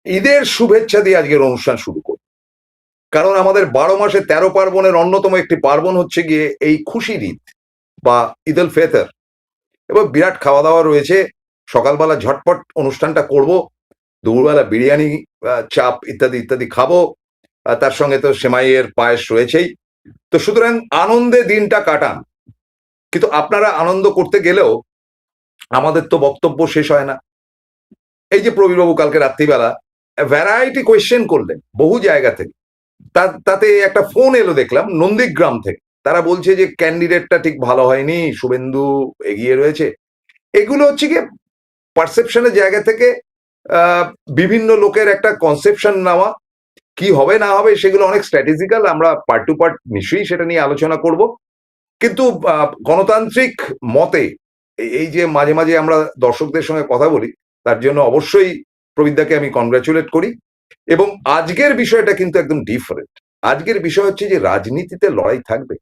ঈদের শুভেচ্ছা দিয়ে আজকের অনুষ্ঠান শুরু করব। কারণ আমাদের 12 মাসে 13 পার্বণের অন্যতম একটি পার্বণ হচ্ছে গিয়ে এই খুশির ঈদ বা ঈদ উল ফেতর। এবং বিরাট খাওয়া দাওয়া রয়েছে। সকালবেলা ঝটপট অনুষ্ঠানটা করব, দুপুরবেলা বিরিয়ানি, চাপ ইত্যাদি ইত্যাদি খাবো। তার সঙ্গে তো সেমাইয়ের পায়েস রয়েছেই। তো সুতরাং আনন্দে দিনটা কাটান, কিন্তু আপনারা আনন্দ করতে গেলেও আমাদের তো বক্তব্য শেষ হয় না। এই যে প্রবীরবাবু কালকে রাত্রিবেলা ভ্যারাইটি কোয়েশ্চেন করলেন বহু জায়গা থেকে। তাতে একটা ফোন এলো দেখলাম নন্দীগ্রাম থেকে। তারা বলছে যে ক্যান্ডিডেটটা ঠিক ভালো হয়নি, শুভেন্দু এগিয়ে রয়েছে। এগুলো হচ্ছে গিয়ে পারসেপশনের জায়গা থেকে আহ, বিভিন্ন লোকের একটা কনসেপশন নেওয়া। কি হবে না হবে সেগুলো অনেক স্ট্র্যাটেজিক্যাল, আমরা পার্ট টু পার্ট নিশ্চয়ই সেটা নিয়ে আলোচনা করব। কিন্তু গণতান্ত্রিক মতে এই যে মাঝে মাঝে আমরা দর্শকদের সঙ্গে কথা বলি, তার জন্য অবশ্যই প্রবিদ্যাকে আমি কনগ্রাচুলেট করি। এবং আজকের বিষয়টা কিন্তু একদম ডিফারেন্ট। আজকের বিষয় হচ্ছে যে রাজনীতিতে লড়াই থাকবে,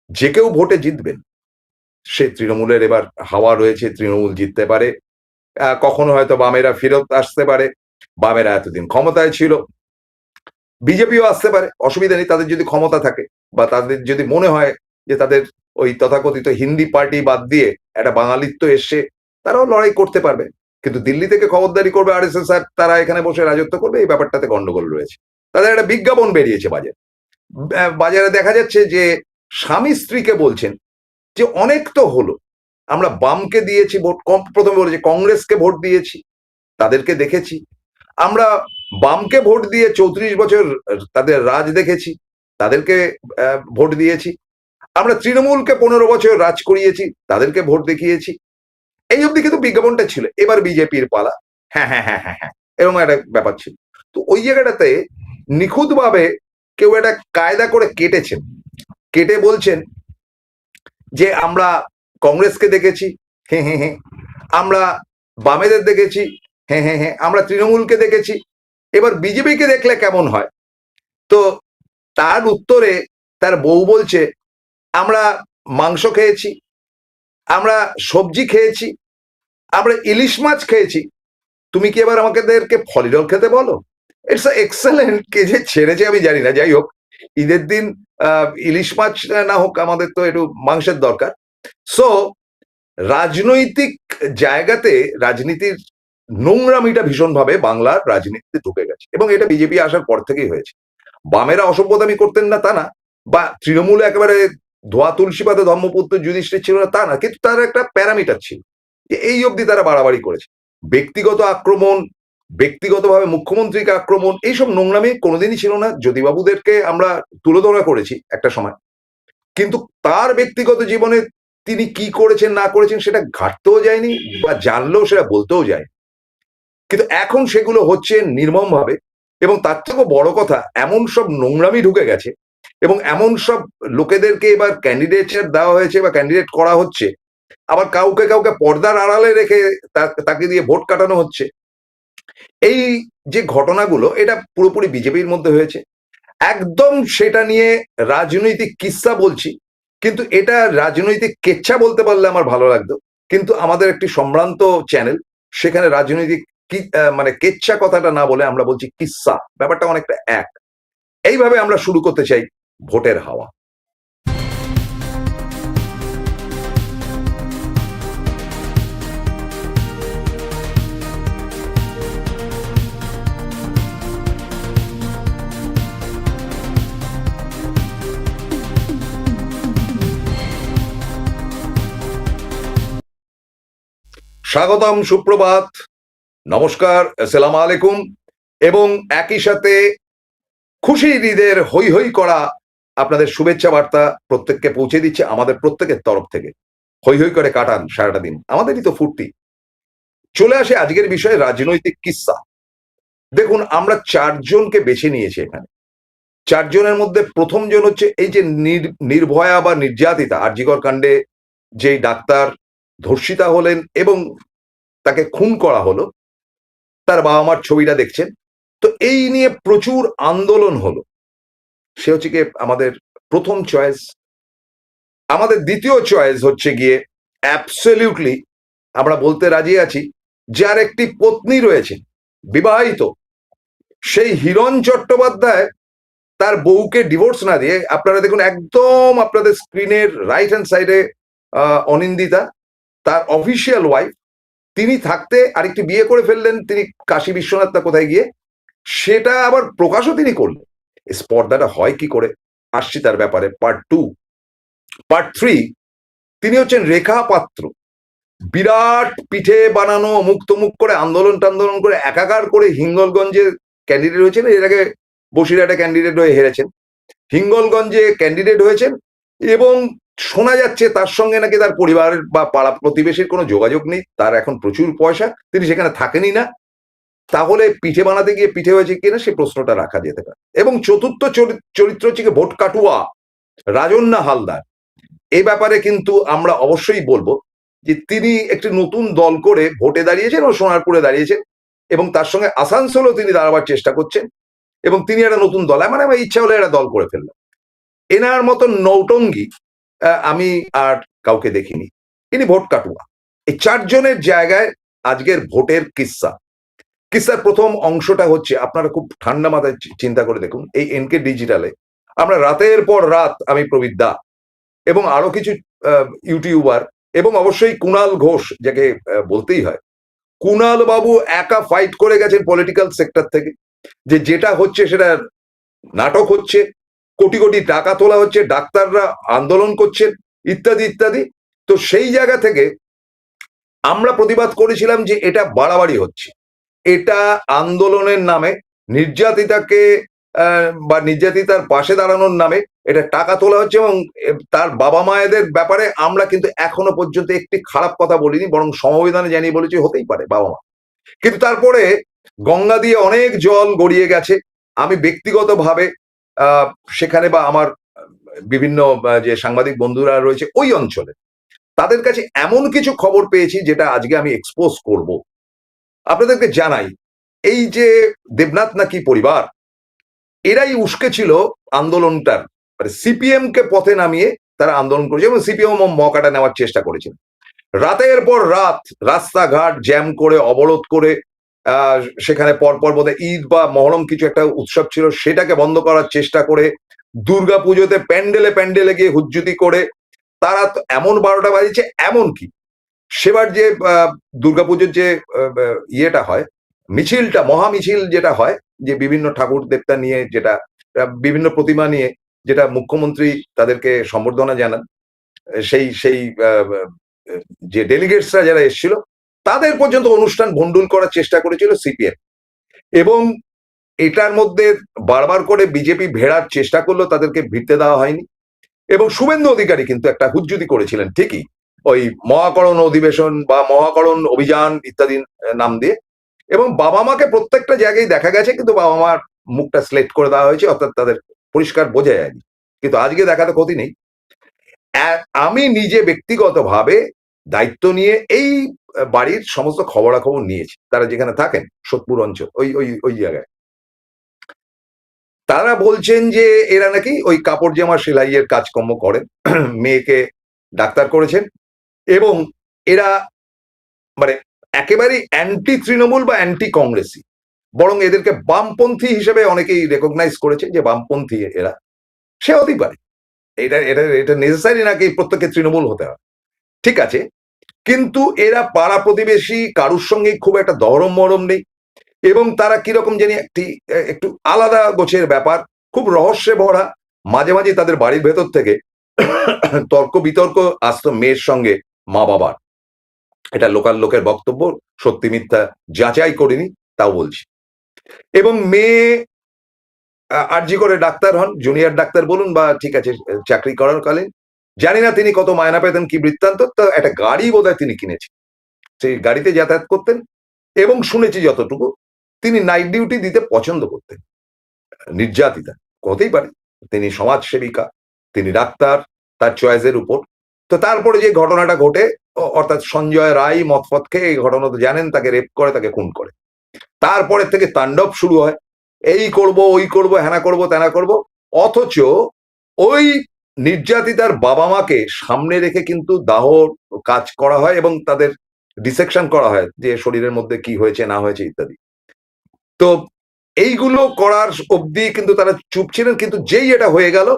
যে কেউ ভোটে জিতবেন। সে তৃণমূলের এবার হাওয়া রয়েছে, তৃণমূল জিততে পারে, কখনো হয়তো বামেরা ফেরত আসতে পারে। বামেরা এতদিন ক্ষমতায় ছিল, বিজেপিও আসতে পারে, অসুবিধা নেই। তাদের যদি ক্ষমতা থাকে বা তাদের যদি মনে হয় যে তাদের ওই তথাকথিত হিন্দি পার্টি বাদ দিয়ে একটা বাঙালিত্ব এসছে, তারাও লড়াই করতে পারবে। কিন্তু দিল্লি থেকে খবরদারি করবে আরএসএস আর তারা এখানে বসে রাজত্ব করবে, এই ব্যাপারটাতে গন্ডগোল রয়েছে। তাদের একটা বিজ্ঞাপন বেরিয়েছে বাজারে। বাজারে দেখা যাচ্ছে যে স্বামী স্ত্রীকে বলছেন যে অনেক তো হলো, আমরা বামকে দিয়েছি ভোট, প্রথমে বলেছে কংগ্রেসকে ভোট দিয়েছি, তাদেরকে দেখেছি। আমরা বামকে ভোট দিয়ে 34 বছর তাদের রাজ দেখেছি, তাদেরকে ভোট দিয়েছি। আমরা তৃণমূলকে 15 বছর রাজ করিয়েছি, তাদেরকে ভোট দেখিয়েছি। এই অবধি কিন্তু বিজ্ঞাপনটা ছিল। এবার বিজেপির পালা। হ্যাঁ হ্যাঁ হ্যাঁ হ্যাঁ হ্যাঁ, এরকম একটা ব্যাপার ছিল। তো ওই জায়গাটাতে নিখুঁতভাবে কেউ একটা কায়দা করে কেটেছেন, কেটে বলছেন যে আমরা কংগ্রেসকে দেখেছি, হ্যাঁ হ্যাঁ হ্যাঁ, আমরা বামেদের দেখেছি, হ্যাঁ হ্যাঁ হ্যাঁ, আমরা তৃণমূলকে দেখেছি, এবার বিজেপিকে দেখলে কেমন হয়। তো তার উত্তরে তার বউ বলছে আমরা মাংস খেয়েছি, আমরা সবজি খেয়েছি, আমরা ইলিশ মাছ খেয়েছি, তুমি কি এবার আমাদেরকে ফলিডল খেতে বলো? It's excellent. কে যে ছেড়েছে আমি জানি না। যাই হোক, ঈদের দিন ইলিশ মাছ না হোক, আমাদের তো একটু মাংসের দরকার। সো রাজনৈতিক জায়গাতে রাজনীতির নোংরামিটা ভীষণভাবে বাংলার রাজনীতিতে ঢুকে গেছে, এবং এটা বিজেপি আসার পর থেকেই হয়েছে। বামেরা অসভ্যতামি করতেন না তা না, বা তৃণমূলে একেবারে ধোয়া তুলসী পাতা ধর্মপুত্র যুধিষ্ঠির ছিল না তা না, কিন্তু তার একটা প্যারামিটার ছিল যে এই অবধি তারা বাড়াবাড়ি করেছে। ব্যক্তিগত আক্রমণ, ব্যক্তিগতভাবে মুখ্যমন্ত্রীকে আক্রমণ, এইসব নোংরামি কোনোদিনই ছিল না। জ্যোতিবাবুদেরকে আমরা তুলোধনা করেছি একটা সময়, কিন্তু তার ব্যক্তিগত জীবনে তিনি কি করেছেন না করেছেন সেটা ঘাটতেও যায়নি, বা জানলেও সেটা বলতেও যায়। কিন্তু এখন সেগুলো হচ্ছে নির্মম ভাবে। এবং তার থেকেও বড় কথা, এমন সব নোংরামি ঢুকে গেছে, এবং এমন সব লোকেদেরকে এবার ক্যান্ডিডেট দেওয়া হয়েছে বা ক্যান্ডিডেট করা হচ্ছে, আবার কাউকে কাউকে পর্দার আড়ালে রেখে তাকে দিয়ে ভোট কাটানো হচ্ছে। এই যে ঘটনাগুলো, এটা পুরোপুরি বিজেপির মধ্যে হয়েছে। একদম সেটা নিয়ে রাজনৈতিক কিস্সা বলছি, কিন্তু এটা রাজনৈতিক কেচ্ছা বলতে পারলে আমার ভালো লাগতো। কিন্তু আমাদের একটি সম্ভ্রান্ত চ্যানেল, সেখানে রাজনৈতিক কি মানে কেচ্ছা কথাটা না বলে আমরা বলছি কিস্সা, ব্যাপারটা অনেকটা এক। এইভাবে আমরা শুরু করতে চাই ভোটের হাওয়া। স্বাগতম, সুপ্রভাত, নমস্কার, আসসালামু আলাইকুম। এবং একই সাথে খুশির ঈদের হই হই করা আপনাদের শুভেচ্ছা বার্তা প্রত্যেককে পৌঁছে দিচ্ছে আমাদের প্রত্যেকের তরফ থেকে। হই হই করে কাটান সারাটা দিন, আমাদেরই তো ফুর্তি। চলে আসে আজকের বিষয়ে, রাজনৈতিক কিস্সা। দেখুন, আমরা চারজনকে বেছে নিয়েছি এখানে। চারজনের মধ্যে প্রথম জন হচ্ছে এই যে নির্ভয়া বা নির্যাতিতা আরজিকর কাণ্ডে যেই ডাক্তার ধর্ষিতা হলেন এবং তাকে খুন করা হলো, তার বাবা মার ছবিটা দেখছেন। তো এই নিয়ে প্রচুর আন্দোলন হলো। সে হচ্ছে গিয়ে আমাদের প্রথম চয়েস। আমাদের দ্বিতীয় চয়েস হচ্ছে গিয়ে অ্যাবসলিউটলি আমরা বলতে রাজি আছি, যার একটি পত্নী রয়েছে, বিবাহিত, সেই হিরণ চট্টোপাধ্যায় তার বউকে ডিভোর্স না দিয়ে, আপনারা দেখুন একদম আপনাদের স্ক্রিনের রাইট হ্যান্ড সাইডে অনিন্দিতা, তার অফিসিয়াল ওয়াইফ, তিনি থাকতে আরেকটি বিয়ে করে ফেললেন, তিনি কাশী বিশ্বনাথ না কোথায় গিয়ে, সেটা আবার প্রকাশও তিনি করলেন। স্পর্ধাটা হয় কি করে, আসছি তার ব্যাপারে। পার্ট 2। পার্ট 3, তিনি হচ্ছেন রেখা পাত্র। বিরাট পিঠে বানানো, মুখ তমুক করে আন্দোলন টান্দোলন করে একাকার করে হিঙ্গলগঞ্জে ক্যান্ডিডেট হয়েছেন, এর আগে বসিরহাটে ক্যান্ডিডেট হয়ে হেরেছেন, হিঙ্গলগঞ্জে ক্যান্ডিডেট হয়েছেন, এবং শোনা যাচ্ছে তার সঙ্গে নাকি তার পরিবারের বা পাড়া প্রতিবেশীর কোনো যোগাযোগ নেই, তার এখন প্রচুর পয়সা, তিনি সেখানে থাকেনই না। তাহলে পিঠে বানাতে গিয়ে পিঠে হয়েছে কিনা সে প্রশ্নটা রাখা যেতে পারে। এবং চতুর্থ চরিত্র হচ্ছে ভোট কাটুয়া রাজন্যা হালদার। এই ব্যাপারে কিন্তু আমরা অবশ্যই বলবো যে তিনি একটি নতুন দল করে ভোটে দাঁড়িয়েছেন ও সোনারপুরে দাঁড়িয়েছেন, এবং তার সঙ্গে আসানসোলও তিনি দাঁড়াবার চেষ্টা করছেন, এবং তিনি একটা নতুন দল, মানে আমার ইচ্ছা হলে একটা দল করে ফেললাম। এনার মতন নৌটঙ্গি আমি আর কাউকে দেখিনি। ইনি ভোট কাটুয়া। এই 4 জনের জায়গায় আজকের ভোটের কিস্সার প্রথম অংশটা হচ্ছে, আপনারা খুব ঠান্ডা মাথায় চিন্তা করে দেখুন, এই এনকে ডিজিটালে আমরা রাতের পর রাত, আমি প্রবীর দা এবং আরো কিছু ইউটিউবার, এবং অবশ্যই কুণাল ঘোষ, যাকে বলতেই হয়, কুণাল বাবু একা ফাইট করে গেছেন পলিটিক্যাল সেক্টর থেকে, যে যেটা হচ্ছে সেটা নাটক হচ্ছে, কোটি কোটি টাকা তোলা হচ্ছে, ডাক্তাররা আন্দোলন করছেন, ইত্যাদি ইত্যাদি। তো সেই জায়গা থেকে আমরা প্রতিবাদ করেছিলাম যে এটা বাড়াবাড়ি হচ্ছে, এটা আন্দোলনের নামে নির্যাতিতাকে বা নির্যাতিতার পাশে দাঁড়ানোর নামে এটা টাকা তোলা হচ্ছে, এবং তার বাবা মায়েদের ব্যাপারে আমরা কিন্তু এখনো পর্যন্ত একটি খারাপ কথা বলিনি, বরং সমবেদনা জানিয়ে বলেছি হতেই পারে বাবা মা। কিন্তু তারপরে গঙ্গা দিয়ে অনেক জল গড়িয়ে গেছে। আমি ব্যক্তিগতভাবে সেখানে বা আমার বিভিন্ন যে সাংবাদিক বন্ধুরা রয়েছে ওই অঞ্চলে, তাদের কাছে এমন কিছু খবর পেয়েছি যেটা আজকে আমি এক্সপোজ করব। আপনাদেরকে জানাই, এই যে দেবনাথ নাকি পরিবার, এরাই উস্কে ছিল আন্দোলনটার, মানে সিপিএম কে পথে নামিয়ে তারা আন্দোলন করেছে, এবং সিপিএম মকাটা নেওয়ার চেষ্টা করেছিল। রাতের পর রাত রাস্তাঘাট জ্যাম করে, অবরোধ করে, সেখানে পরপর বোধহয় ঈদ বা মহরম কিছু একটা উৎসব ছিল, সেটাকে বন্ধ করার চেষ্টা করে, দুর্গা পুজোতে প্যান্ডেলে প্যান্ডেলে গিয়ে হুজ্জুতি করে তারা এমন 12টা বাজিয়েছে। এমনকি সেবার যে দুর্গাপুজোর যে ইয়েটা হয়, মিছিলটা, মহামিছিল যেটা হয়, যে বিভিন্ন ঠাকুর দেবতা নিয়ে, যেটা বিভিন্ন প্রতিমা নিয়ে, যেটা মুখ্যমন্ত্রী তাদেরকে সম্বর্ধনা জানান, সেই সেই যে ডেলিগেটসরা যারা এসেছিল তাদের পর্যন্ত অনুষ্ঠান ভণ্ডুল করার চেষ্টা করেছিল সিপিএম, এবং এটার মধ্যে বারবার করে বিজেপি ভেড়ার চেষ্টা করলো, তাদেরকে ভিড়তে দেওয়া হয়নি। এবং শুভেন্দু অধিকারী কিন্তু একটা হুজ্জুতি করেছিলেন ঠিকই, ওই মহাকরণ অধিবেশন বা মহাকরণ অভিযান ইত্যাদি নাম দিয়ে, এবং বাবা মাকে প্রত্যেকটা জায়গায় দেখা গেছে, কিন্তু বাবা মার মুখটা স্লেক্ট করে দেওয়া হয়েছে, অর্থাৎ তাদের পরিষ্কার বোঝা যায়নি। কিন্তু আজকে দেখাতে ক্ষতি নেই। আমি নিজে ব্যক্তিগতভাবে দায়িত্ব নিয়ে এই বাড়ির সমস্ত খবরাখবর নিয়েছি, তারা যেখানে থাকেন সোদপুর অঞ্চল, ওই ওই ওই জায়গায়। তারা বলছেন যে এরা নাকি ওই কাপড় জামা সেলাইয়ের কাজকর্ম করেন, মেয়েকে ডাক্তার করেছেন, এবং এরা মানে একেবারেই অ্যান্টি তৃণমূল বা অ্যান্টি কংগ্রেসি, বরং এদেরকে বামপন্থী হিসেবে অনেকেই রেকগনাইজ করেছে যে বামপন্থী এরা। সে হতেই পারে, এটা এটা এটা নেসেসারি নাকি প্রত্যেকে তৃণমূল হতে হবে, ঠিক আছে, কিন্তু এরা পাড়া প্রতিবেশী কারুর সঙ্গে খুব একটা দরম মরম নেই, এবং তারা কিরকম জানি একটু আলাদা গোছের ব্যাপার, খুব রহস্যে ভরা। মাঝে মাঝে তাদের বাড়ির ভেতর থেকে তর্ক বিতর্ক আসতো মেয়ের সঙ্গে মা বাবার। এটা লোকাল লোকের বক্তব্য, সত্যি মিথ্যা যাচাই করিনি, তাও বলছি। এবং মেয়ে আরজি করে ডাক্তার হন, জুনিয়র ডাক্তার বলুন বা ঠিক আছে চাকরি করার কালীন, জানি না তিনি কত মায়না পেতেন কি বৃত্তান্ত, তো একটা গাড়ি বোধহয় তিনি কিনেছেন, সেই গাড়িতে যাতায়াত করতেন, এবং শুনেছি যতটুকু তিনি নাইট ডিউটি দিতে পছন্দ করতেন। নির্যাতিতা হতেই পারে, তিনি সমাজসেবিকা, তিনি ডাক্তার, তার চয়েসের উপর। তো তারপরে যে ঘটনাটা ঘটে, অর্থাৎ সঞ্জয় রায় মতফত খেয়ে, এই ঘটনা তো জানেন, তাকে রেপ করে, তাকে খুন করে, তারপরে থেকে তাণ্ডব শুরু হয়, এই করব ওই করব, হ্যানা করব ত্যানা করব। অথচ ওই নির্যাতিতার বাবা মাকে সামনে রেখে কিন্তু দাহ কাজ করা হয়, এবং তাদের ডিসেকশন করা হয় যে শরীরের মধ্যে কি হয়েছে না হয়েছে ইত্যাদি। তো এইগুলো করার অবধি কিন্তু তারা চুপ ছিলেন, কিন্তু যেই এটা হয়ে গেল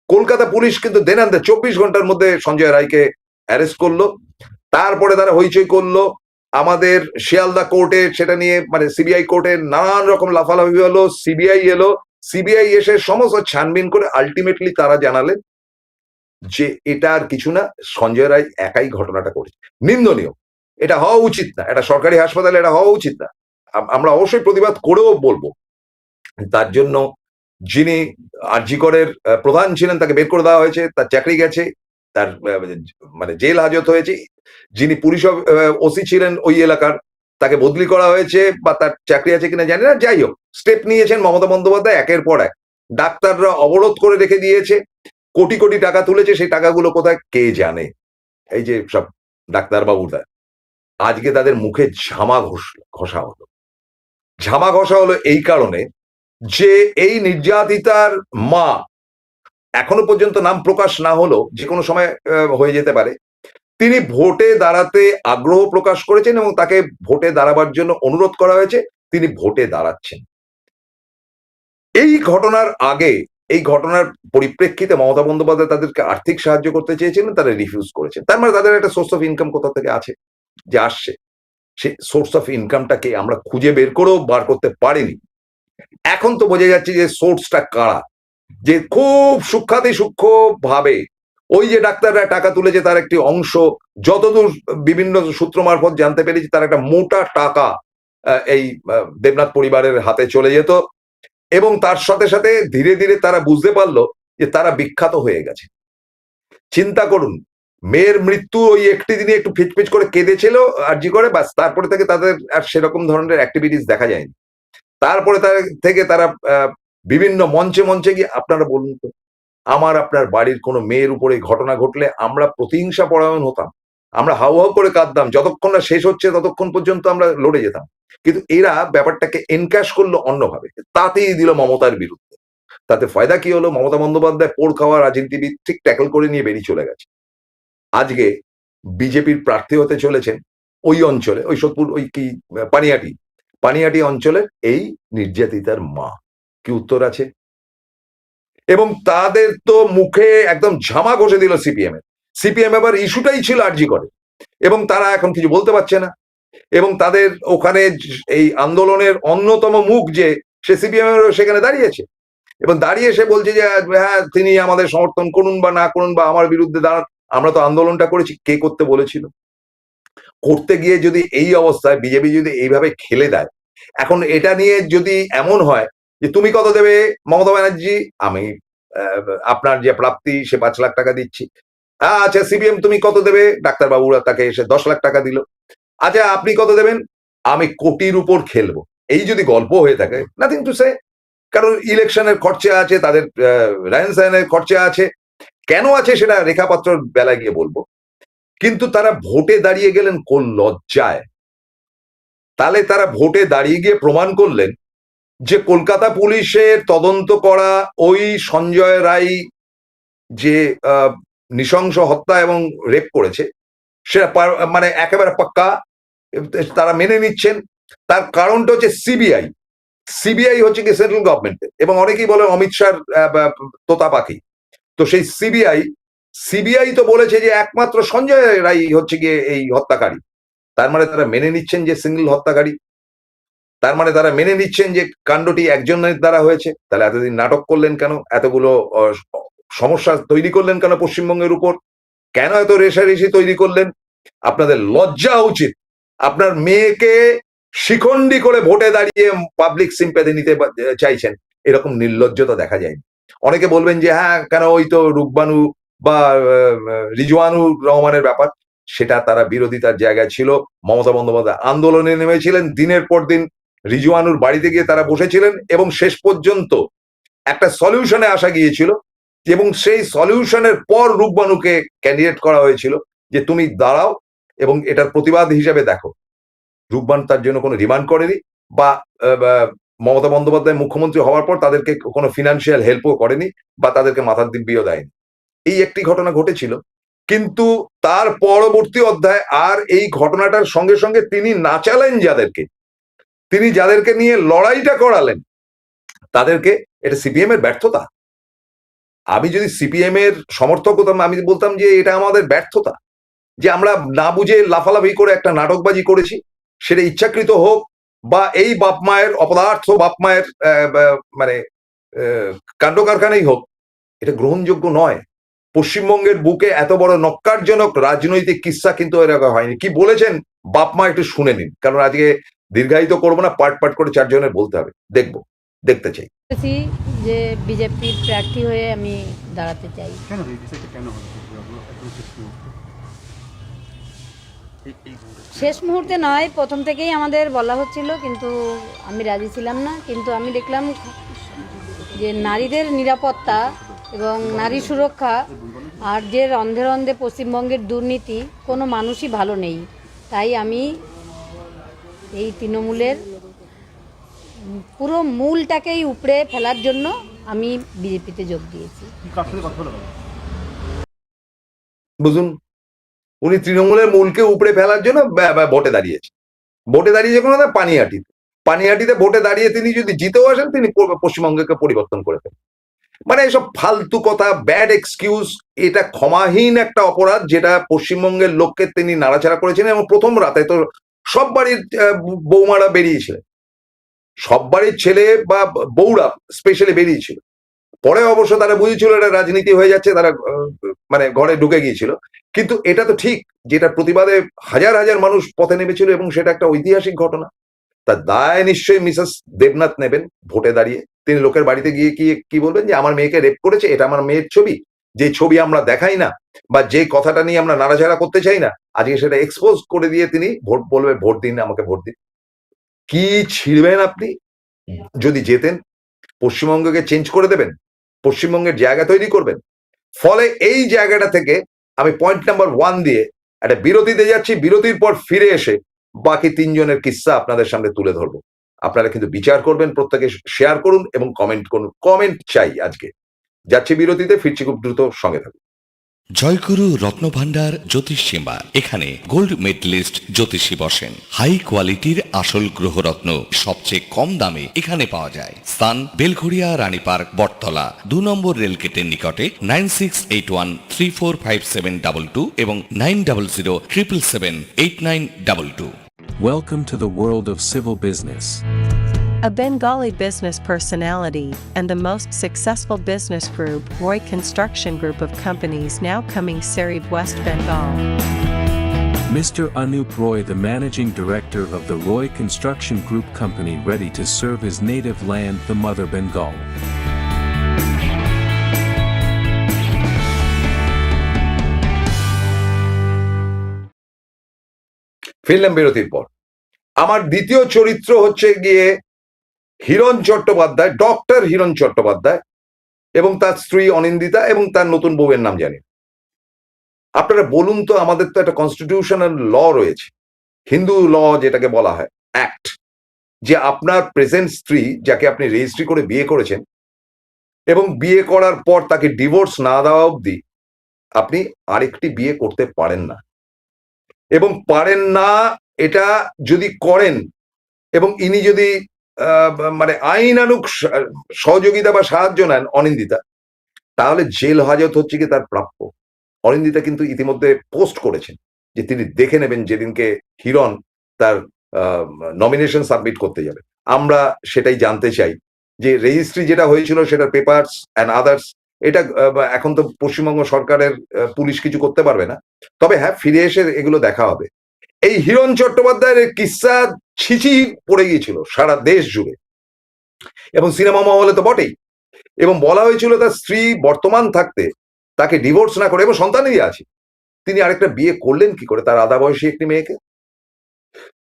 কলকাতা পুলিশ কিন্তু দেনান্দে 24 ঘন্টার মধ্যে সঞ্জয় রায়কে অ্যারেস্ট করলো। তারপরে তারা হইচই করলো, আমাদের শিয়ালদা কোর্টে সেটা নিয়ে মানে সিবিআই কোর্টে নানান রকম লাফালাফি হলো, সিবিআই এলো, সিবিআই এসে সমস্ত ছানবিন করে আলটিমেটলি তারা জানালেন যে এটা আর কিছু না, সঞ্জয় রায় একাই ঘটনাটা করেছে। নিন্দনীয়, এটা হওয়া উচিত না, এটা সরকারি হাসপাতালে এটা হওয়া উচিত না। আমরা অবশ্যই প্রতিবাদ করেও বলবো। তার জন্য যিনি আরজি করের প্রধান ছিলেন তাকে বের করে দেওয়া হয়েছে, তার চাকরি গেছে, তার মানে জেল হাজত হয়েছে। যিনি পুলিশ ওসি ছিলেন ওই এলাকার, তাকে বদলি করা হয়েছে বা তার চাকরি আছে কিনা জানি না। যাই হোক, স্টেপ নিয়েছেন মমতা বন্দ্যোপাধ্যায় একের পর এক। ডাক্তাররা অবরোধ করে রেখে দিয়েছে, কোটি কোটি টাকা তুলেছে, সেই টাকাগুলো কোথায় কে জানে। এই যে সব ডাক্তার বাবুরা, আজকে তাদের মুখে ঘষা হলো। ঝামা ঘষা হলো এই কারণে যে এই নির্যাতিতার মা, এখনো পর্যন্ত নাম প্রকাশ না হলো, যে কোনো সময় হয়ে যেতে পারে, তিনি ভোটে দাঁড়াতে আগ্রহ প্রকাশ করেছেন এবং তাকে ভোটে দাঁড়াবার জন্য অনুরোধ করা হয়েছে, তিনি ভোটে দাঁড়াচ্ছেন। এই ঘটনার আগে, এই ঘটনার পরিপ্রেক্ষিতে মমতা বন্দ্যোপাধ্যায় তাদেরকে আর্থিক সাহায্য করতে চেয়েছিলেন, তারা রিফিউজ করেছেন। তার মানে তাদের একটা সোর্স অফ ইনকাম কোথা থেকে আছে, যে আসছে, সেই সোর্স অফ ইনকামটাকে আমরা খুঁজে বের করেও বার করতে পারিনি। এখন তো বোঝা যাচ্ছে যে সোর্সটা কারা, যে খুব সূক্ষ্মাতি সূক্ষ্ম ভাবে ওই যে ডাক্তাররা টাকা তুলেছে তার একটি অংশ, যতদূর বিভিন্ন সূত্র মারফত জানতে পেরেছি, তার একটা মোটা টাকা এই দেবনাথ পরিবারের হাতে চলে যেত, এবং তার সাথে সাথে ধীরে ধীরে তারা বুঝতে পারলো যে তারা বিখ্যাত হয়ে গেছে। চিন্তা করুন, মেয়ের মৃত্যু ওই একটি দিনে একটু ফিচফিচ করে কেঁদেছিল আরজি করে, বাস, তারপরে থেকে তাদের আর সেরকম ধরনের অ্যাক্টিভিটিস দেখা যায়নি। তারপরে থেকে তারা বিভিন্ন মঞ্চে মঞ্চে গিয়ে, আপনারা বলুন তো, আমার আপনার বাড়ির কোনো মেয়ের উপরে ঘটনা ঘটলে আমরা প্রতিহিংসা পরায়ণ হতাম, আমরা হাউ হাউ করে কাঁদতাম, যতক্ষণ না শেষ হচ্ছে ততক্ষণ পর্যন্ত আমরা লড়ে যেতাম। কিন্তু এরা ব্যাপারটাকে এনক্যাশ করলো অন্যভাবে, তাতেই দিল মমতার বিরুদ্ধে। তাতে ফায়দা কি হলো? মমতা বন্দ্যোপাধ্যায় পোড় খাওয়া রাজনীতিবিদ ঠিক ট্যাকল করে নিয়ে বেরিয়ে চলে গেছে। আজকে বিজেপির প্রার্থী হতে চলেছেন ওই অঞ্চলে, ওই সোদপুর, ওই কি পানিহাটি অঞ্চলের এই নির্যাতিতার মা। কি উত্তর আছে? এবং তাদের তো মুখে একদম ঝামা ঘষে দিল সিপিএম এর। সিপিএম এবার ইস্যুটাই ছিল আরজি করে, এবং তারা এখন কিছু বলতে পারছে না। এবং তাদের ওখানে এই আন্দোলনের অন্যতম মুখ যে, সে সিপিএম এর সেখানে দাঁড়িয়েছে, এবং দাঁড়িয়ে সে বলছে যে হ্যাঁ তিনি আমাদের সমর্থন করুন বা না করুন বা আমার বিরুদ্ধে দাঁড়ান, আমরা তো আন্দোলনটা করেছি। কে করতে বলেছিল? করতে গিয়ে যদি এই অবস্থায় বিজেপি যদি এইভাবে খেলে দেয়, এখন এটা নিয়ে যদি এমন হয় যে তুমি কত দেবে মমতা ব্যানার্জি, আমি আপনার যে প্রাপ্তি সে 5 লাখ টাকা দিচ্ছি। আচ্ছা সিপিএম তুমি কত দেবে, ডাক্তারবাবুরা তাকে এসে 10 লাখ টাকা দিল। আচ্ছা আপনি কত দেবেন, আমি কোটির উপর খেলবো। এই যদি গল্প হয়ে থাকে, নাথিং টু সে, কারণ ইলেকশনের খরচা আছে, তাদের রায়ন সায়নের খরচা আছে, কেন আছে সেটা রেখাপাত্রর বেলায় গিয়ে বলবো। কিন্তু তারা ভোটে দাঁড়িয়ে গেলেন কোন লজ্জায়। তাহলে তারা ভোটে দাঁড়িয়ে গিয়ে প্রমাণ করলেন যে কলকাতা পুলিশের তদন্ত করা ওই সঞ্জয় রায় যে নৃশংস হত্যা এবং রেপ করেছে, সেটা মানে একেবারে পাক্কা, তারা মেনে নিচ্ছেন। তার কারণটা হচ্ছে সিবিআই। সিবিআই হচ্ছে কি সেন্ট্রাল গভর্নমেন্টের, এবং অনেকেই বলে অমিত শাহর তোতা পাখি। তো সেই সিবিআই তো বলেছে যে একমাত্র সঞ্জয় রায় হচ্ছে গিয়ে এই হত্যাকারী। তার মানে তারা মেনে নিচ্ছেন যে সিঙ্গেল হত্যাকারী, তার মানে তারা মেনে নিচ্ছেন যে কাণ্ডটি একজনের দ্বারা হয়েছে। তাহলে এতদিন নাটক করলেন কেন? এতগুলো সমস্যা তৈরি করলেন কেন পশ্চিমবঙ্গের উপর? কেন এত রেষারেষি তৈরি করলেন? আপনাদের লজ্জা উচিত। আপনার মেয়েকে শিখণ্ডি করে ভোটে দাঁড়িয়ে পাবলিক সিম্প্যাথি নিতে চাইছেন, এরকম নির্লজ্জতা দেখা যায়নি। অনেকে বলবেন যে হ্যাঁ কেন, ওই তো রুকবানু বা রিজওয়ানুর রহমানের ব্যাপার, সেটা তারা বিরোধিতার জায়গায় ছিল। মমতা বন্দ্যোপাধ্যায় আন্দোলনে নেমেছিলেন, দিনের পর দিন রিজওয়ানুর বাড়িতে গিয়ে তারা বসেছিলেন, এবং শেষ পর্যন্ত একটা সলিউশনে আসা গিয়েছিল, এবং সেই সলিউশনের পর রুকবানুকে ক্যান্ডিডেট করা হয়েছিল যে তুমি দাঁড়াও এবং এটার প্রতিবাদ হিসেবে দেখো। রুকবান তার জন্য কোনো রিমান্ড করেনি, বা মমতা বন্দ্যোপাধ্যায় মুখ্যমন্ত্রী হওয়ার পর তাদেরকে কোনো ফিনান্সিয়াল হেল্পও করেনি, বা তাদেরকে মাথার দিব্যিও দেয়নি। এই একটি ঘটনা ঘটেছিল, কিন্তু তার পরবর্তী অধ্যায় আর এই ঘটনাটার সঙ্গে সঙ্গে তিনি নাচালেন যাদেরকে, তিনি যাদেরকে নিয়ে লড়াইটা করালেন তাদেরকে, এটা সিপিএম এর ব্যর্থতা। আমি যদি সিপিএম এর সমর্থক হতাম আমি বলতাম যে এটা আমাদের ব্যর্থতা, যে আমরা না বুঝে লাফালাফি করে একটা নাটকবাজি করেছি, সেটা ইচ্ছাকৃত হোক বা এই বাপ মায়ের অপদার্থ বাপ মায়ের মানে কাণ্ড কারখানাই হোক, এটা গ্রহণযোগ্য নয়। পশ্চিমবঙ্গের বুকে এত বড় নক্কারজনক রাজনৈতিক কিস্সা কিন্তু এরকম হয়নি। কি বলেছেন বাপ মা একটু শুনে নিন, কারণ আজকে দীর্ঘায়িত করবো না, পার্ট পার্ট করে চারজনের বলতে হবে, দেখতে চাই। যে বিজেপির প্রার্থী হয়ে আমি দাঁড়াতে চাই। শেষ মুহূর্তে নয়, প্রথম থেকেই আমাদের বলা হচ্ছিল, কিন্তু আমি রাজি ছিলাম না। কিন্তু আমি দেখলাম যে নারীদের নিরাপত্তা এবং নারী সুরক্ষা আর যে রন্ধে রন্ধে পশ্চিমবঙ্গের দুর্নীতি, কোনো মানুষই ভালো নেই। তাই আমি এই তৃণমূলের পুরো মূলটাকেই উপড়ে ফেলার জন্য আমি বিজেপিতে যোগ দিয়েছি। বুঝুন, উনি তৃণমূলের মূলকে উপড়ে ফেলার জন্য ভোটে দাঁড়িয়েছে। ভোটে দাঁড়িয়েছে কোনো পানিহাটিতে ভোটে দাঁড়িয়ে তিনি যদি জিতেও আসেন, তিনি পশ্চিমবঙ্গকে পরিবর্তন করে ফেলেন। মানে এসব ফালতু কথা, ব্যাড এক্সকিউজ, এটা ক্ষমাহীন একটা অপরাধ যেটা পশ্চিমবঙ্গের লোককে তিনি নাড়াচাড়া করেছিলেন। এবং প্রথম রাতে তো সব বাড়ির বৌমারা বেরিয়েছিলেন, সব বাড়ির ছেলে বা বউরা স্পেশালি বেরিয়েছিল। পরে অবশ্য তারা বুঝেছিল এটা রাজনীতি হয়ে যাচ্ছে, তারা মানে ঘরে ঢুকে গিয়েছিল। কিন্তু এটা তো ঠিক, যেটা প্রতিবাদে হাজার হাজার মানুষ পথে নেমেছিল এবং সেটা একটা ঐতিহাসিক ঘটনা। তার দায় নিশ্চয়ই মিসেস দেবনাথ নেবেন। ভোটে দাঁড়িয়ে তিনি লোকের বাড়িতে গিয়ে কি বলবেন যে আমার মেয়েকে রেপ করেছে, এটা আমার মেয়ের ছবি, যে ছবি আমরা দেখাই না বা যে কথাটা নিয়ে আমরা নাড়াচাড়া করতে চাই না, আজকে সেটা এক্সপোজ করে দিয়ে তিনি বলবে ভোট দিন, আমাকে ভোট দিন। কি ছিড়বেন আপনি? যদি জেতেন পশ্চিমবঙ্গকে চেঞ্জ করে দেবেন, পশ্চিমবঙ্গের জায়গা তৈরি করবেন। ফলে এই জায়গাটা থেকে আমি পয়েন্ট নাম্বার 1 দিয়ে একটা বিরতিতে যাচ্ছি। বিরতির পর ফিরে এসে বাকি 3 জনের কিস্সা আপনাদের সামনে তুলে ধরবো। আপনারা কিন্তু বিচার করবেন, প্রত্যেকে শেয়ার করুন এবং কমেন্ট করুন। কমেন্ট চাই আজকে। যাচ্ছি বিরতিতে, ফিরছি খুব দ্রুত, সঙ্গে থাকুন। জয়গুরু রত্নভান্ডার জ্যোতিষ সীমা, এখানে গোল্ড মেডেলিস্ট জ্যোতিষী বসেন। হাই কোয়ালিটির আসল গ্রহরত্ন সবচেয়ে কম দামে এখানে পাওয়া যায়। স্থান বেলঘড়িয়া রানী পার্ক, বটতলা, 2 নম্বর রেলগেটের নিকটে। 9681345722 এবং 9007778922। Welcome to the world of civil business. A Bengali business personality and the most successful business group, Roy Construction Group of companies, now coming Sarib, West Bengal. Mr. Anup Roy, the managing director of the Roy Construction Group company, ready to serve his native land, the mother Bengal. ফিরলাম বিরতির পর। আমার দ্বিতীয় চরিত্র হচ্ছে গিয়ে Hiran Chattopadhyay, doctor Hiran Chattopadhyay এবং তার স্ত্রী অনিন্দিতা এবং তার নতুন বউয়ের নাম জানি। আপনারা বলুন তো, আমাদের তো একটা কনস্টিটিউশনাল ল রয়েছে, হিন্দু ল যেটাকে বলা হয় অ্যাক্ট, যে আপনার প্রেজেন্ট স্ত্রী যাকে আপনি রেজিস্ট্রি করে বিয়ে করেছেন এবং বিয়ে করার পর তাকে ডিভোর্স না দেওয়া অবধি আপনি আরেকটি বিয়ে করতে পারেন না। এবং পারেন না, এটা যদি করেন এবং ইনি যদি মানে আইনানুগ সহযোগিতা বা সাহায্য নেন অনিন্দিতা, তাহলে জেল হাজত হচ্ছে কি তার প্রাপ্য। অনিন্দিতা কিন্তু ইতিমধ্যে পোস্ট করেছেন যে তিনি দেখে নেবেন যেদিনকে হিরণ তার নমিনেশন সাবমিট করতে যাবে। আমরা সেটাই জানতে চাই যে রেজিস্ট্রি যেটা হয়েছিল সেটার পেপারস অ্যান্ড আদার্স, এটা এখন তো পশ্চিমবঙ্গ সরকারের পুলিশ কিছু করতে পারবে না, তবে হ্যাঁ ফিরে এসে এগুলো দেখা হবে। এই হিরণ চট্টোপাধ্যায়ের কিস্সা ছিচি পড়ে গিয়েছিল সারা দেশ জুড়ে এবং সিনেমা মহলে তো বটেই। এবং বলা হয়েছিল তার স্ত্রী বর্তমান থাকতে তাকে ডিভোর্স না করে, এবং সন্তানেরই আছে, তিনি আরেকটা বিয়ে করলেন কি করে তার আধা বয়সী একটি মেয়েকে।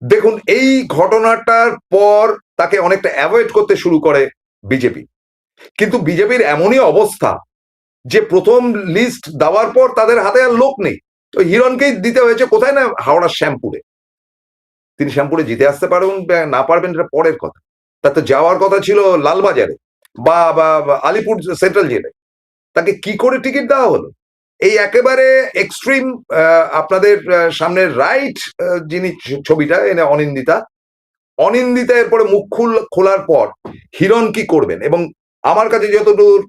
দেখুন, এই ঘটনাটার পর তাকে অনেকটা অ্যাভয়েড করতে শুরু করে বিজেপি। কিন্তু বিজেপির এমনই অবস্থা যে প্রথম লিস্ট দেওয়ার পর তাদের হাতে আর লোক নেই। তো হিরণকেই দিতে হয়েছে কোথায় না, হাওড়ার শ্যামপুরে। তিনি শ্যামপুরে জিতে আসতে পারবেন না পারবেন এটা পরের কথা, তার তো যাওয়ার কথা ছিল লালবাজারে বা আলিপুর সেন্ট্রাল জেলে। তাকে কি করে টিকিট দেওয়া হলো? এই একেবারে এক্সট্রিম আপনাদের সামনে রাইট যিনি ছবিটা এনে অনিন্দিতা, অনিন্দিতা এরপরে মুখ খোলার পর হিরণ কি করবেন, এবং আমার কাছে যতদূর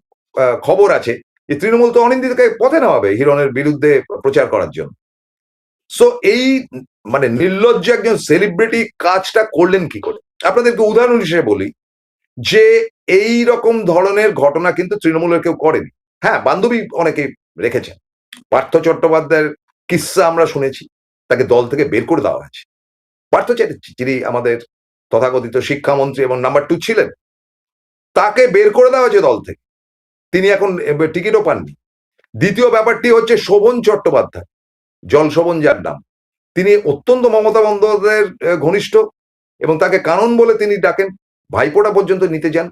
খবর আছে যে তৃণমূল তো অনিন্দিতাকে পথে নামাবে হিরণের বিরুদ্ধে প্রচার করার জন্য। সো এই মানে নির্লজ্জ একজন সেলিব্রিটি কাজটা করলেন কি করে? আপনাদেরকে উদাহরণ হিসেবে বলি যে এই রকম ধরনের ঘটনা কিন্তু তৃণমূলের কেউ করেনি। হ্যাঁ, বান্ধবী অনেকে রেখেছেন। পার্থ চট্টোপাধ্যায়ের কিস্সা আমরা শুনেছি, তাকে দল থেকে বের করে দেওয়া হয়েছে। পার্থ চ্যাটার্জি, যিনি আমাদের তথাকথিত শিক্ষামন্ত্রী এবং নাম্বার 2 ছিলেন, তাকে বের করে দেওয়া হয়েছে দল থেকে। তিনি এখন টিকিটও পাননি। দ্বিতীয় ব্যাপারটি হচ্ছে শোভন চট্টোপাধ্যায়, জল শোভন যার নাম, তিনি অত্যন্ত মমতা বন্দ্যোপাধ্যায়ের ঘনিষ্ঠ এবং তাকে কানন বলে তিনি ডাকেন, ভাইপোটা পর্যন্ত নিতে যান।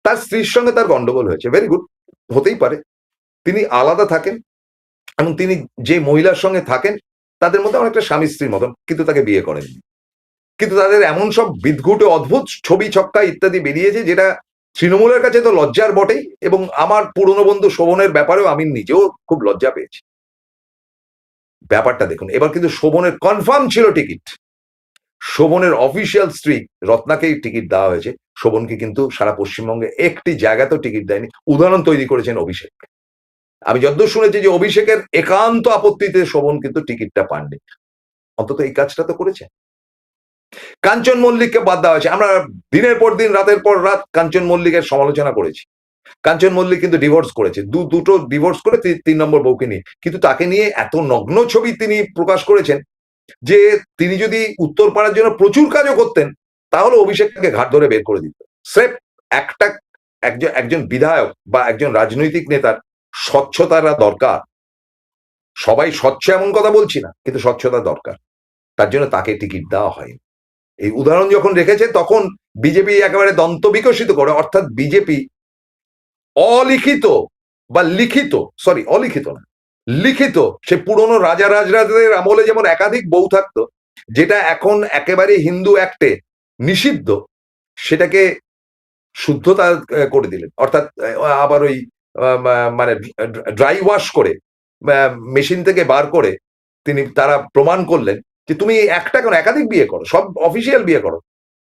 তার স্ত্রীর সঙ্গে তার গন্ডগোল হয়েছে, ভেরি গুড, হতেই পারে। তিনি আলাদা থাকেন এবং তিনি যে মহিলার সঙ্গে থাকেন তাদের মধ্যে অনেকটা স্বামী স্ত্রীর মতন, কিন্তু তাকে বিয়ে করেননি। কিন্তু তাদের এমন সব বিদঘুটে অদ্ভুত ছবি ছক্কা ইত্যাদি বেরিয়েছে যেটা তৃণমূলের কাছে তো লজ্জার বটেই, এবং আমার পুরনো বন্ধু শোভনের ব্যাপারেও আমি নিজেও খুব লজ্জা পেয়েছি। ব্যাপারটা দেখুন, এবার কিন্তু শোভনের কনফার্ম ছিল টিকিট, শোভনের অফিসিয়াল স্ত্রী রত্নাকেই টিকিট দেওয়া হয়েছে, শোভনকে কিন্তু সারা পশ্চিমবঙ্গে একটি জায়গাতেও টিকিট দেয়নি। উদাহরণ তৈরি করেছেন অভিষেক। আমি যতদূর শুনেছি যে অভিষেকের একান্ত আপত্তিতে শোভন কিন্তু টিকিটটা পাননি। অন্তত এই কাজটা তো করেছে। কাঞ্চন মল্লিককে বাদ দেওয়া হয়েছে। আমরা দিনের পর দিন রাতের পর রাত কাঞ্চন মল্লিকের সমালোচনা করেছি। কাঞ্চন মল্লিক কিন্তু ডিভোর্স করেছে, দুটো ডিভোর্স করে 3 নম্বর বউকে নিয়ে, কিন্তু তাকে নিয়ে এত নগ্ন ছবি তিনি প্রকাশ করেছেন যে তিনি যদি উত্তরপাড়ার জন্য প্রচুর কাজও করতেন তাহলে অভিষেককে ঘাট ধরে বের করে দিত। স্রেফ একজন বিধায়ক বা একজন রাজনৈতিক নেতার স্বচ্ছতার দরকার। সবাই স্বচ্ছ এমন কথা বলছি না, কিন্তু স্বচ্ছতা দরকার, তার জন্য তাকে টিকিট দেওয়া হয়নি। এই উদাহরণ যখন রেখেছে তখন বিজেপি একেবারে দন্ত বিকশিত করে, অর্থাৎ বিজেপি অলিখিত বা লিখিত, সরি অলিখিত না, লিখিত, সে পুরনো রাজা রাজরাজদের আমলে যেমন একাধিক বউ থাকতো, যেটা এখন একেবারে হিন্দু অ্যাক্টে নিষিদ্ধ, সেটাকে শুদ্ধতা করে দিলেন। অর্থাৎ আবার ওই মানে ড্রাই ওয়াশ করে মেশিন থেকে বার করে তারা প্রমাণ করলেন যে তুমি একটা কেন একাধিক বিয়ে করো, সব অফিসিয়াল বিয়ে করো,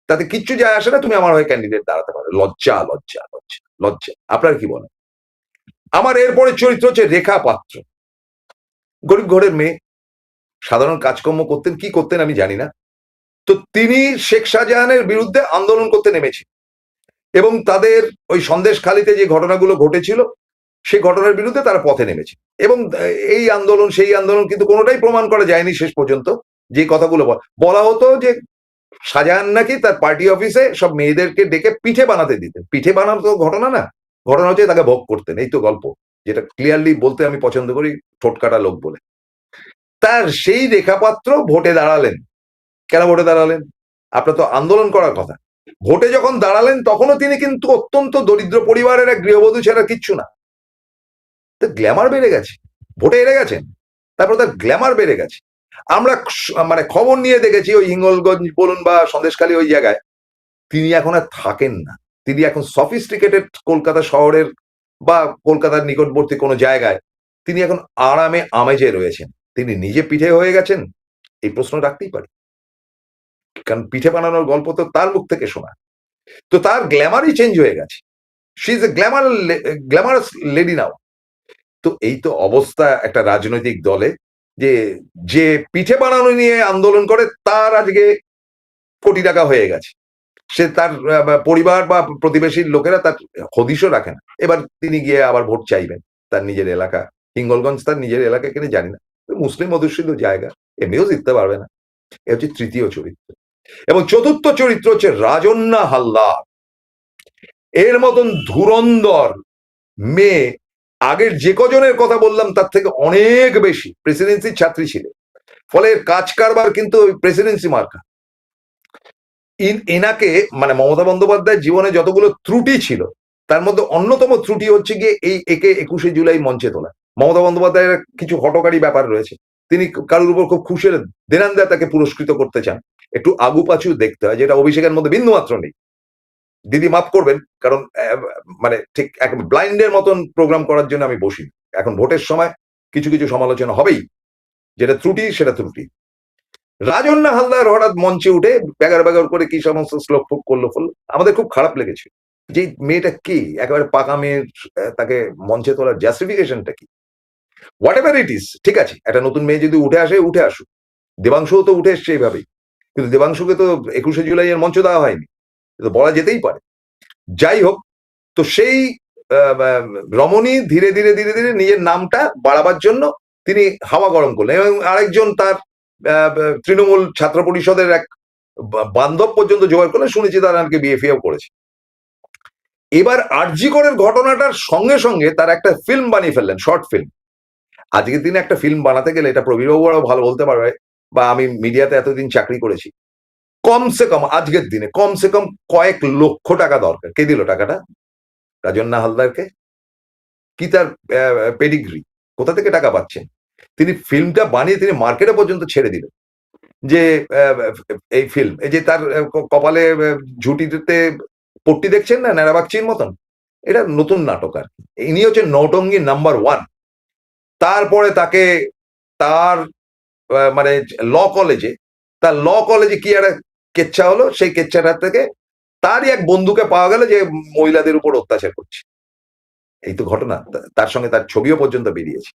তাতে কিচ্ছু যায় আসে না, তুমি আমার হয়ে ক্যান্ডিডেট দাঁড়াতে পারো। লজ্জা লজ্জা লজ্জা লজ্জা। আপনার কি বলেন? আমার এরপরে চরিত্র হচ্ছে রেখা পাত্র, গরিব ঘরের মেয়ে, সাধারণ কাজকর্ম করতেন, কি করতেন আমি জানি না। তো তিনি শেখ শাহজাহানের বিরুদ্ধে আন্দোলন করতে নেমেছেন এবং তাদের ওই সন্দেশখালিতে যে ঘটনাগুলো ঘটেছিল সেই ঘটনার বিরুদ্ধে তারা পথে নেমেছে, এবং এই আন্দোলন সেই আন্দোলন কিন্তু কোনোটাই প্রমাণ করা যায়নি শেষ পর্যন্ত। যে কথাগুলো বলা হতো যে শাহজাহান নাকি তার পার্টি অফিসে সব মেয়েদেরকে ডেকে পিঠে বানাতে দিতেন। পিঠে বানানো তো ঘটনা না, ঘটনা হচ্ছে তাকে ভোগ করতেন, এই তো গল্প, যেটা ক্লিয়ারলি বলতে আমি পছন্দ করি, ঠোঁটকাটা লোক বলে। তার সেই রেখাপাত্র ভোটে দাঁড়ালেন। কেন ভোটে দাঁড়ালেন? আপনার তো আন্দোলন করার কথা। ভোটে যখন দাঁড়ালেন তখনও তিনি কিন্তু অত্যন্ত দরিদ্র পরিবারের এক গৃহবধূ ছাড়া কিচ্ছু না। তার গ্ল্যামার বেড়ে গেছে, ভোটে হেরে গেছেন, তারপর তার গ্ল্যামার বেড়ে গেছে। আমরা মানে খবর নিয়ে দেখেছি ওই হিঙ্গলগঞ্জ বলুন বা সন্দেশখালী ওই জায়গায় তিনি এখন আর থাকেন না। তিনি এখন সফিস্টিকেটেড কলকাতা শহরের বা কলকাতার নিকটবর্তী কোনো জায়গায় তিনি এখন আরামে আমেজে রয়েছেন। তিনি নিজে পিঠে হয়ে গেছেন, এই প্রশ্ন রাখতেই পারি, কারণ পিঠে বানানোর গল্প তো তার মুখ থেকে শোনা। তো তার গ্ল্যামারই চেঞ্জ হয়ে গেছে, she is a glamorous lady now. তো এই তো অবস্থা একটা রাজনৈতিক দলে, যে পিঠে বানানো নিয়ে আন্দোলন করে তার আজকে কোটি টাকা হয়ে গেছে, সে তার পরিবার বা প্রতিবেশীর লোকেরা তার হদিশও রাখে না। এবার তিনি গিয়ে আবার ভোট চাইবেন তার নিজের এলাকা, হিঙ্গলগঞ্জ তার নিজের এলাকা কিনে জানি না, মুসলিম অধ্যুষিত জায়গা, এমনিও জিততে পারবে না। এ হচ্ছে তৃতীয় চরিত্র। এবং চতুর্থ চরিত্র হচ্ছে রাজন্যা হালদার। এর মতন ধুরন্ধর মেয়ে আগের যে কজনের কথা বললাম তার থেকে অনেক বেশি প্রেসিডেন্সির ছাত্রী ছিল, ফলে কাজ কারবার কিন্তু প্রেসিডেন্সি মার্কা। এনাকে মানে মমতা বন্দ্যোপাধ্যায়ের জীবনে যতগুলো ত্রুটি ছিল তার মধ্যে অন্যতম ত্রুটি হচ্ছে গিয়ে একে 21শে জুলাই মঞ্চে তোলা। মমতা বন্দ্যোপাধ্যায়ের কিছু হটকারী ব্যাপার রয়েছে, তিনি কারোর উপর খুব খুশির দেনান্দায় তাকে পুরস্কৃত করতে চান, একটু আগু পাছু দেখতে হয়, যেটা অভিষেকের মধ্যে বিন্দু মাত্র নেই। দিদি মাফ করবেন, কারণ মানে ঠিক এক ব্লাইন্ডের মতন প্রোগ্রাম করার জন্য আমি বসি। এখন ভোটের সময় কিছু কিছু সমালোচনা হবেই, যেটা ত্রুটি সেটা ত্রুটি। রাজন্না হালদার হঠাৎ মঞ্চে উঠে ব্যাগার ব্যাগার করে কি সমস্ত শ্লোক ফুক করলো ফললো, আমাদের খুব খারাপ লেগেছে যে এই মেয়েটা কি, একেবারে পাকা মেয়ের তাকে মঞ্চে তোলার জাস্টিফিকেশনটা কি? হোয়াট এভার ইট ইজ, ঠিক আছে, একটা নতুন মেয়ে যদি উঠে আসে উঠে আসুক। দেবাংশুও তো উঠে এসছে এইভাবেই, কিন্তু দেবাংশুকে তো 21শে জুলাই এর মঞ্চ দেওয়া হয়নি, তো বলা যেতেই পারে। যাই হোক, তো সেই রমণী ধীরে ধীরে ধীরে ধীরে নিজের নামটা বাড়াবার জন্য তিনি হাওয়া গরম করলেন, এবং আরেকজন তার তৃণমূল ছাত্র পরিষদের এক বান্ধব পর্যন্ত জোগাড় করলেন, শুনেছি তারা আজকে বিএফিও করেছে। এবার আরজি করের ঘটনাটার সঙ্গে সঙ্গে তার একটা ফিল্ম বানিয়ে ফেললেন, শর্ট ফিল্ম। আজকের দিনে একটা ফিল্ম বানাতে গেলে, এটা প্রবীরবাবু আরও ভালো বলতে পারবে, বা আমি মিডিয়াতে এতদিন চাকরি করেছি, কমসে কম আজকের দিনে কমসে কম কয়েক লক্ষ টাকা দরকার। কে দিল টাকাটা? রাজন্না হালদারকে। কি তার পেডিগ্রি, কোথা থেকে টাকা পাচ্ছেন? তিনি ফিল্মটা বানিয়ে তিনি মার্কেটে পর্যন্ত ছেড়ে দিলেন যে এই ফিল্ম, এই যে তার কপালে ঝুঁটিতে পট্টি দেখছেন না ন্যাড়াবাগচির মতন, এটা নতুন নাটক। আর ইনি হচ্ছেন নৌটঙ্গী নাম্বার 1। তারপরে তাকে তার মানে তার ল কলেজে কি একটা কেচ্ছা হলো, সেই কেচ্ছাটা থেকে তারই এক বন্ধুকে পাওয়া গেল যে মহিলাদের উপর অত্যাচার করছে। এই তো ঘটনা, তার সঙ্গে তার ছবিও পর্যন্ত বেরিয়েছে।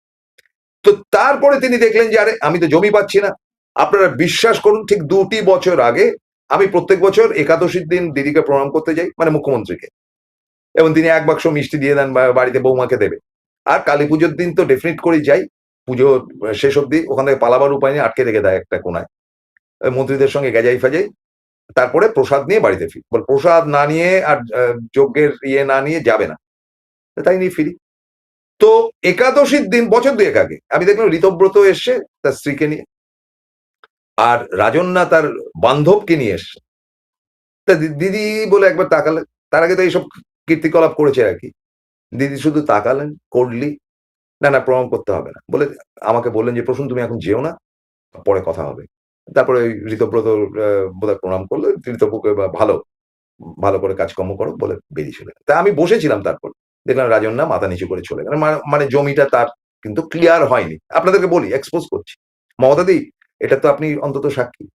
তো তারপরে তিনি দেখলেন যে আরে আমি তো জমি পাচ্ছি না। আপনারা বিশ্বাস করুন, ঠিক 2টি বছর আগে আমি প্রত্যেক বছর একাদশীর দিন দিদিকে প্রণাম করতে যাই, মানে মুখ্যমন্ত্রীকে, এবং তিনি 1 বাক্স মিষ্টি দিয়ে দেন, বাড়িতে বৌমাকে দেবে। আর কালী পুজোর দিন তো ডেফিনেট করেই যাই, পুজো শেষ অব্দি ওখান থেকে পালাবার উপায় নেই, আটকে রেখে দেয় একটা কোনায়, মন্ত্রীদের সঙ্গে গেজাই ফাজাই, তারপরে প্রসাদ নিয়ে বাড়িতে ফিরি। বল প্রসাদ না নিয়ে আর যজ্ঞের ইয়ে না নিয়ে যাবে না, তাই নিয়ে ফিরি। তো একাদশীর দিন বছর 2 আগে আমি দেখলাম ঋতব্রত এসছে তার স্ত্রীকে নিয়ে, আর রাজন্না তার বান্ধবকে নিয়ে এসছে। তা দিদি বলে একবার তাকালেন, তার আগে তো এইসব কীর্তিকলাপ করেছে আর কি। দিদি শুধু তাকালেন, করলি না না প্রণাম করতে হবে না বলে আমাকে বললেন যে প্রসূন তুমি এখন যেও না, পরে কথা হবে। তারপরে ওই ঋতব্রত বোধহয় প্রণাম করলো, ঋতব্রকে ভালো ভালো করে কাজকর্ম করো বলে বেরিয়ে চলে গেল। তা আমি বসেছিলাম, তারপর দেখলাম রাজন্না মাথা নিচু করে চলে গেল। মানে জমিটা তার কিন্তু ক্লিয়ার হয়নি। আপনাদেরকে বলি, এক্সপোজ করছি, মমতাদি এটা তো আপনি অন্তত সাক্ষী।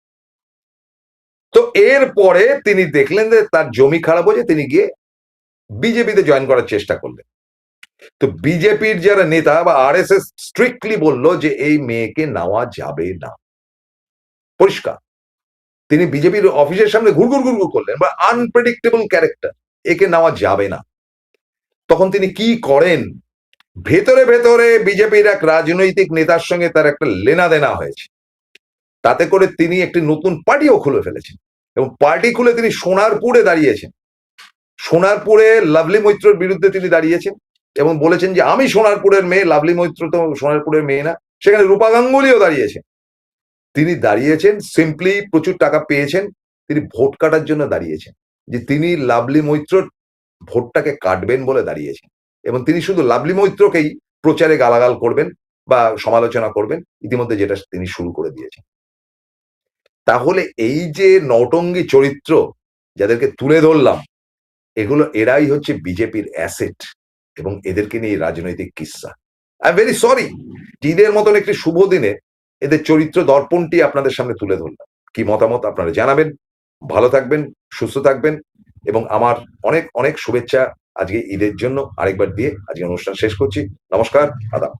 তো এরপরে তিনি দেখলেন যে তার জমি খারাপ হয়েছে, তিনি গিয়ে বিজেপিতে জয়েন করার চেষ্টা করলেন। তো বিজেপির যারা নেতা বা আরএসএস স্ট্রিক্টলি বললো যে এই মেয়েকে নেওয়া যাবে না, পরিষ্কার। তিনি বিজেপির অফিসের সামনে ঘুরঘুর ঘুরঘুর করলেন, বা আনপ্রেডিক্টেবল ক্যারেক্টার, একে নেওয়া যাবে না। তখন তিনি কি করেন, ভেতরে ভেতরে বিজেপির এক রাজনৈতিক নেতার সঙ্গে তার একটা লেনা দেনা হয়েছে, তাতে করে তিনি একটি নতুন পার্টিও খুলে ফেলেছেন, এবং পার্টি খুলে তিনি সোনারপুরে দাঁড়িয়েছেন। সোনারপুরে লাভলি মৈত্রর বিরুদ্ধে তিনি দাঁড়িয়েছেন এবং বলেছেন যে আমি সোনারপুরের মেয়ে, লাভলি মৈত্র তো সোনারপুরের মেয়ে না। সেখানে রূপা গাঙ্গুলিও দাঁড়িয়েছেন। তিনি দাঁড়িয়েছেন সিম্পলি, প্রচুর টাকা পেয়েছেন, তিনি ভোট কাটার জন্য দাঁড়িয়েছেন, যে তিনি লাভলি মৈত্রর ভোটটাকে কাটবেন বলে দাঁড়িয়েছেন, এবং তিনি শুধু লাভলি মৈত্রকেই প্রচারে গালাগাল করবেন বা সমালোচনা করবেন, ইতিমধ্যে যেটা তিনি শুরু করে দিয়েছেন। তাহলে এই যে নৌটঙ্গী চরিত্র যাদেরকে তুলে ধরলাম, এরাই হচ্ছে বিজেপির অ্যাসেট, এবং এদেরকে নিয়ে রাজনৈতিক কিস্সা। আই এম ভেরি সরি, ঈদের মতন একটি শুভ দিনে এদের চরিত্র দর্পণটি আপনাদের সামনে তুলে ধরলাম। কি মতামত আপনারা জানাবেন। ভালো থাকবেন, সুস্থ থাকবেন, এবং আমার অনেক অনেক শুভেচ্ছা আজকে ঈদের জন্য আরেকবার দিয়ে আজকে অনুষ্ঠান শেষ করছি। নমস্কার, আদাব।